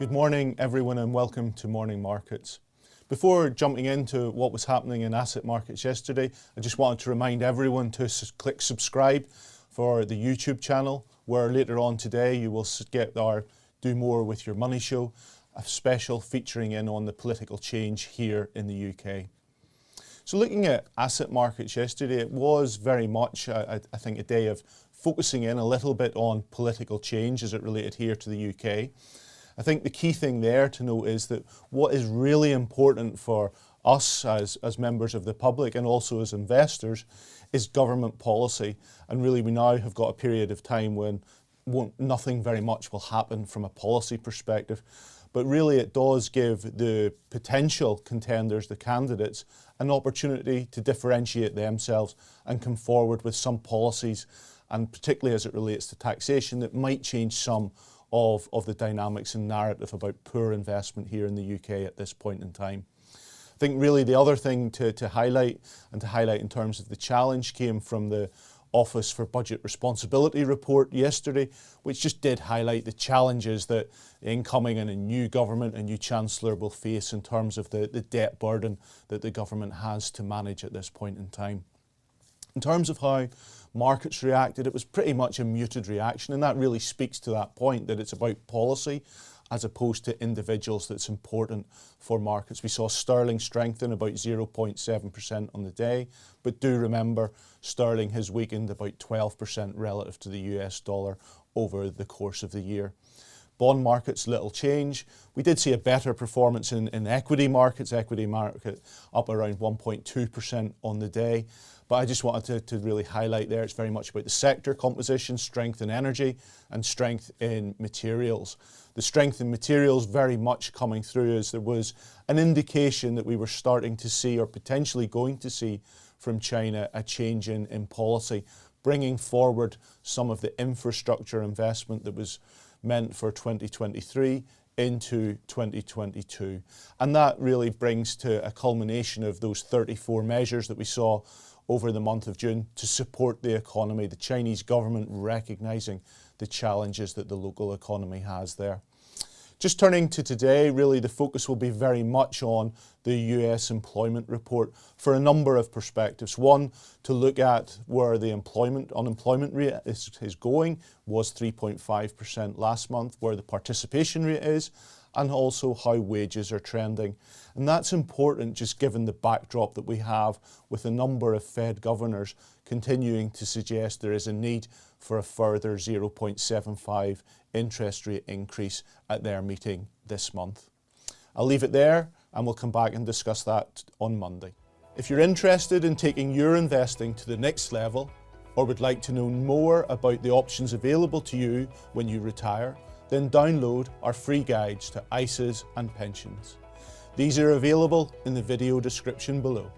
Good morning everyone and welcome to Morning Markets. Before jumping into what was happening in asset markets yesterday, I just wanted to remind everyone to click subscribe for the YouTube channel, where later on today you will get our Do More With Your Money show, a special featuring in on the political change here in the UK. So looking at asset markets yesterday, it was very much, I think, a day of focusing in a little bit on political change as it related here to the UK. I think the key thing there to note is that what is really important for us as members of the public and also as investors is government policy. And really we now have got a period of time when nothing very much will happen from a policy perspective. But really it does give the potential contenders, the candidates, an opportunity to differentiate themselves and come forward with some policies, and particularly as it relates to taxation, that might change some of the dynamics and narrative about poor investment here in the UK at this point in time. I think really the other thing to highlight in terms of the challenge came from the Office for Budget Responsibility report yesterday, which just did highlight the challenges that the incoming and a new government, a new Chancellor will face in terms of the debt burden that the government has to manage at this point in time. In terms of how markets reacted, it was pretty much a muted reaction, and that really speaks to that point that it's about policy as opposed to individuals that's important for markets. We saw sterling strengthen about 0.7% on the day, but do remember sterling has weakened about 12% relative to the US dollar over the course of the year. Bond markets, little change. We did see a better performance in equity markets. Equity market up around 1.2% on the day. But I just wanted to really highlight there, it's very much about the sector composition, strength in energy and strength in materials. The strength in materials very much coming through as there was an indication that we were starting to see, or potentially going to see from China, a change in policy, bringing forward some of the infrastructure investment that was meant for 2023 into 2022. And that really brings to a culmination of those 34 measures that we saw over the month of June to support the economy, the Chinese government recognising the challenges that the local economy has there. Just turning to today, really the focus will be very much on the US employment report for a number of perspectives. One, to look at where the unemployment rate is going, was 3.5% last month, where the participation rate is, and also how wages are trending. And that's important just given the backdrop that we have with a number of Fed governors continuing to suggest there is a need for a further 0.75 interest rate increase at their meeting this month. I'll leave it there and we'll come back and discuss that on Monday. If you're interested in taking your investing to the next level, or would like to know more about the options available to you when you retire, then download our free guides to ISAs and pensions. These are available in the video description below.